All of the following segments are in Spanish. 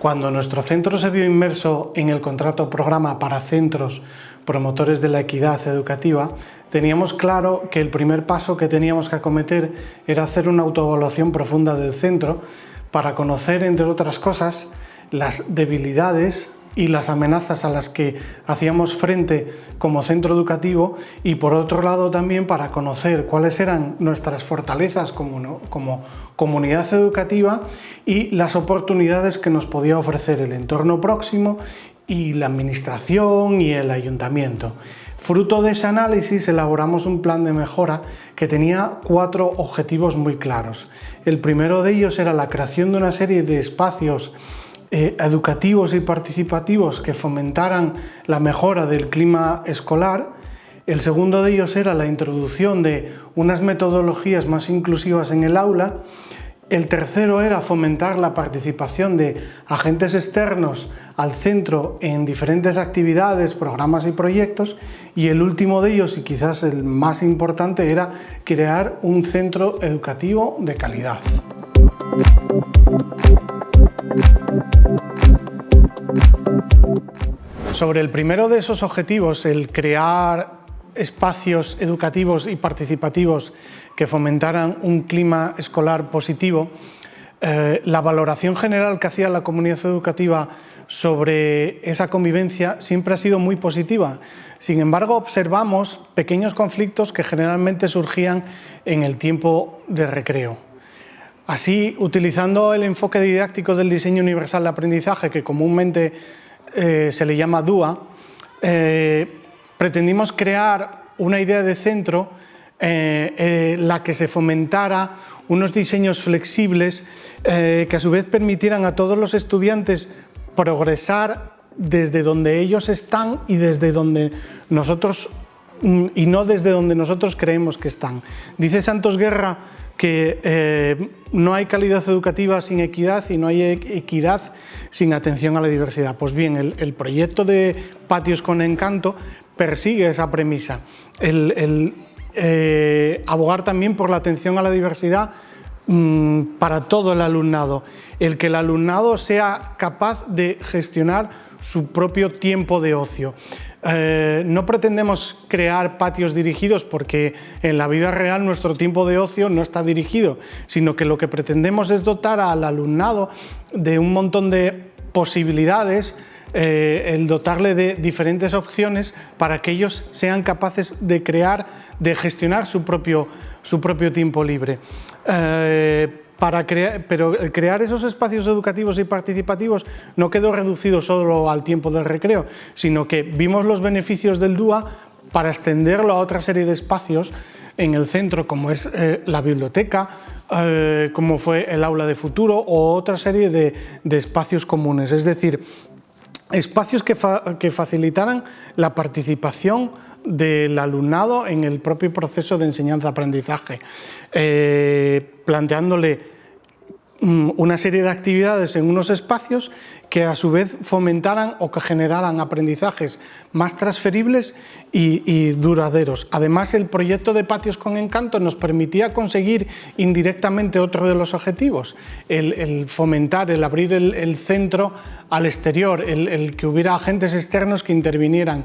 Cuando nuestro centro se vio inmerso en el contrato programa para centros promotores de la equidad educativa, teníamos claro que el primer paso que teníamos que acometer era hacer una autoevaluación profunda del centro para conocer, entre otras cosas, las debilidades y las amenazas a las que hacíamos frente como centro educativo y, por otro lado, también para conocer cuáles eran nuestras fortalezas como comunidad educativa y las oportunidades que nos podía ofrecer el entorno próximo y la administración y el ayuntamiento. Fruto de ese análisis elaboramos un plan de mejora que tenía 4 objetivos muy claros. El primero de ellos era la creación de una serie de espacios educativos y participativos que fomentaran la mejora del clima escolar. El segundo de ellos era la introducción de unas metodologías más inclusivas en el aula. El tercero era fomentar la participación de agentes externos al centro en diferentes actividades, programas y proyectos. Y el último de ellos, y quizás el más importante, era crear un centro educativo de calidad. Sobre el primero de esos objetivos, el crear espacios educativos y participativos que fomentaran un clima escolar positivo, la valoración general que hacía la comunidad educativa sobre esa convivencia siempre ha sido muy positiva. Sin embargo, observamos pequeños conflictos que generalmente surgían en el tiempo de recreo. Así, utilizando el enfoque didáctico del diseño universal de aprendizaje, que comúnmente se le llama DUA, pretendimos crear una idea de centro en la que se fomentara unos diseños flexibles que a su vez permitieran a todos los estudiantes progresar desde donde ellos están y desde donde nosotros y no desde donde nosotros creemos que están. Dice Santos Guerra que no hay calidad educativa sin equidad y no hay equidad sin atención a la diversidad. Pues bien, el proyecto de Patios con Encanto persigue esa premisa, abogar también por la atención a la diversidad para todo el alumnado, el que el alumnado sea capaz de gestionar su propio tiempo de ocio. No pretendemos crear patios dirigidos porque en la vida real nuestro tiempo de ocio no está dirigido, sino que lo que pretendemos es dotar al alumnado de un montón de posibilidades, el dotarle de diferentes opciones para que ellos sean capaces de crear, de gestionar su propio tiempo libre. Pero crear esos espacios educativos y participativos no quedó reducido solo al tiempo del recreo, sino que vimos los beneficios del DUA para extenderlo a otra serie de espacios en el centro, como es la biblioteca, como fue el aula de futuro o otra serie de espacios comunes, es decir, espacios que facilitaran la participación del alumnado en el propio proceso de enseñanza-aprendizaje, planteándole una serie de actividades en unos espacios que a su vez fomentaran o que generaran aprendizajes más transferibles y duraderos. Además, el proyecto de Patios con Encanto nos permitía conseguir indirectamente otro de los objetivos, el fomentar, el abrir el centro al exterior, el que hubiera agentes externos que intervinieran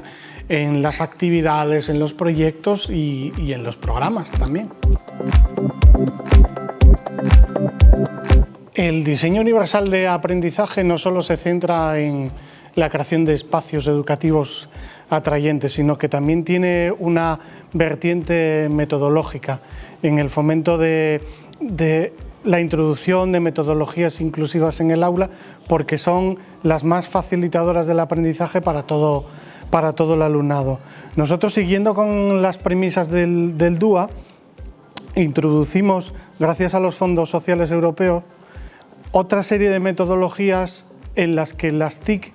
en las actividades, en los proyectos y en los programas también. El diseño universal de aprendizaje no solo se centra en la creación de espacios educativos atrayentes, sino que también tiene una vertiente metodológica en el fomento de la introducción de metodologías inclusivas en el aula, porque son las más facilitadoras del aprendizaje para todo el alumnado. Nosotros, siguiendo con las premisas del DUA, introducimos, gracias a los fondos sociales europeos, otra serie de metodologías en las que las TIC,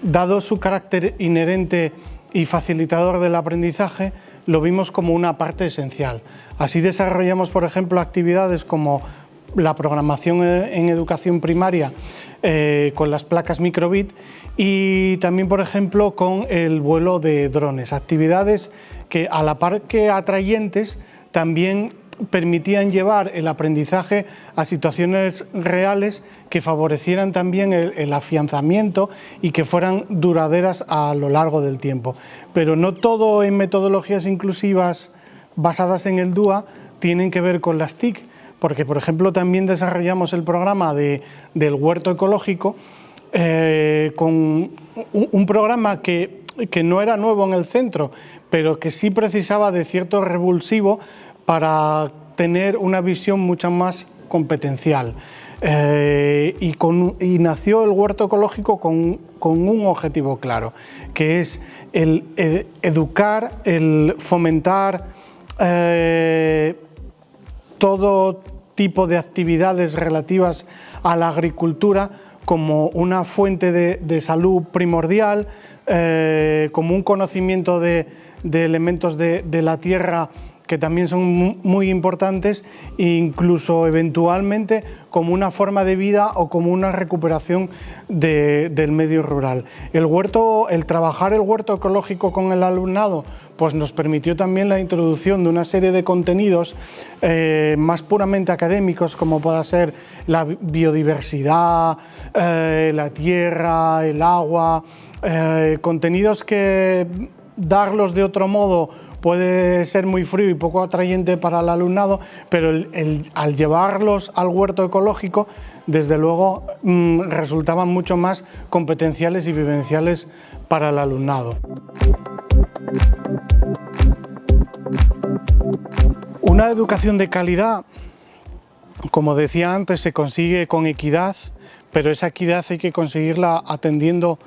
dado su carácter inherente y facilitador del aprendizaje, lo vimos como una parte esencial. Así desarrollamos, por ejemplo, actividades como la programación en educación primaria con las placas microbit y también, por ejemplo, con el vuelo de drones, actividades que a la par que atrayentes también permitían llevar el aprendizaje a situaciones reales que favorecieran también el afianzamiento y que fueran duraderas a lo largo del tiempo. Pero no todo en metodologías inclusivas basadas en el DUA tienen que ver con las TIC, porque por ejemplo también desarrollamos el programa del huerto ecológico con un programa que no era nuevo en el centro, pero que sí precisaba de cierto revulsivo para tener una visión mucho más competencial. Y nació el huerto ecológico con un objetivo claro, que es el educar, el fomentar todo tipo de actividades relativas a la agricultura como una fuente de salud primordial, como un conocimiento de elementos de la tierra que también son muy importantes, e incluso eventualmente como una forma de vida o como una recuperación del medio rural. El trabajar el huerto ecológico con el alumnado pues nos permitió también la introducción de una serie de contenidos más puramente académicos, como pueda ser la biodiversidad, la tierra, el agua, contenidos que darlos de otro modo puede ser muy frío y poco atrayente para el alumnado, pero al llevarlos al huerto ecológico, desde luego resultaban mucho más competenciales y vivenciales para el alumnado. Una educación de calidad, como decía antes, se consigue con equidad, pero esa equidad hay que conseguirla atendiendo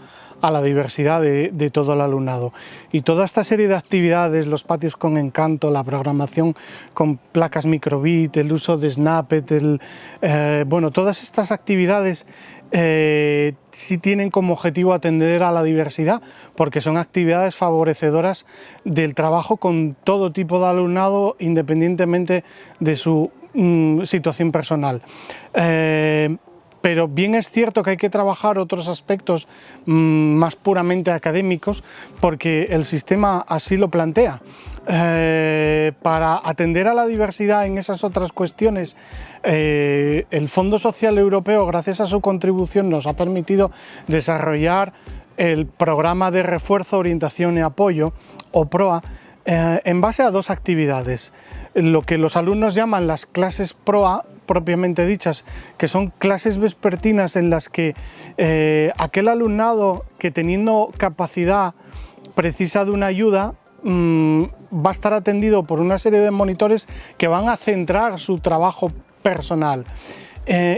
a la diversidad de todo el alumnado. Y toda esta serie de actividades, los patios con encanto, la programación con placas microbit, el uso de Snappet, bueno, todas estas actividades sí tienen como objetivo atender a la diversidad, porque son actividades favorecedoras del trabajo con todo tipo de alumnado, independientemente de su situación personal. Pero bien es cierto que hay que trabajar otros aspectos más puramente académicos, porque el sistema así lo plantea. Para atender a la diversidad en esas otras cuestiones, el Fondo Social Europeo, gracias a su contribución, nos ha permitido desarrollar el Programa de Refuerzo, Orientación y Apoyo, o PROA, en base a dos actividades. Lo que los alumnos llaman las clases PROA, propiamente dichas, que son clases vespertinas en las que aquel alumnado que teniendo capacidad precisa de una ayuda va a estar atendido por una serie de monitores que van a centrar su trabajo personal.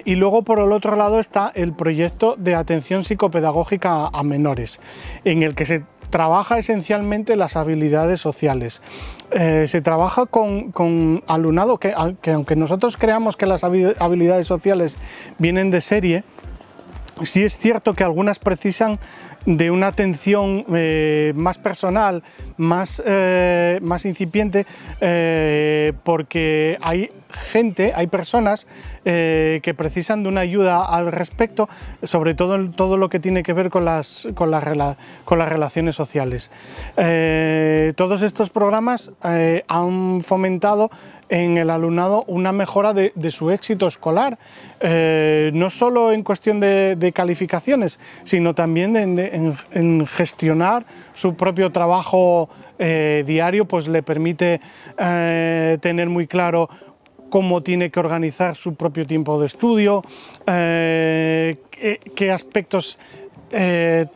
Y luego por el otro lado está el proyecto de atención psicopedagógica a menores, en el que se trabaja esencialmente las habilidades sociales. Se trabaja con alumnado que aunque nosotros creamos que las habilidades sociales vienen de serie, sí es cierto que algunas precisan de una atención más personal, más incipiente, porque hay personas que precisan de una ayuda al respecto, sobre todo en todo lo que tiene que ver con las relaciones sociales. Todos estos programas han fomentado en el alumnado una mejora de su éxito escolar, no solo en cuestión de calificaciones, sino también en gestionar su propio trabajo diario, pues le permite tener muy claro cómo tiene que organizar su propio tiempo de estudio, qué aspectos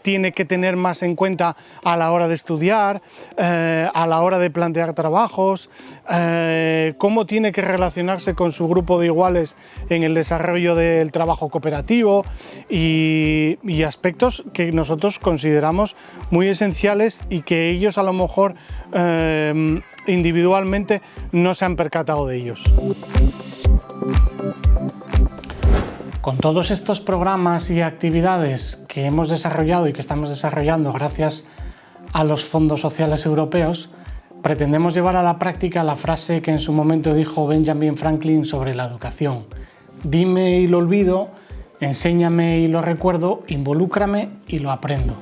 tiene que tener más en cuenta a la hora de estudiar, a la hora de plantear trabajos, cómo tiene que relacionarse con su grupo de iguales en el desarrollo del trabajo cooperativo y aspectos que nosotros consideramos muy esenciales y que ellos a lo mejor individualmente no se han percatado de ellos. Con todos estos programas y actividades que hemos desarrollado y que estamos desarrollando gracias a los fondos sociales europeos, pretendemos llevar a la práctica la frase que en su momento dijo Benjamin Franklin sobre la educación: dime y lo olvido, enséñame y lo recuerdo, involúcrame y lo aprendo.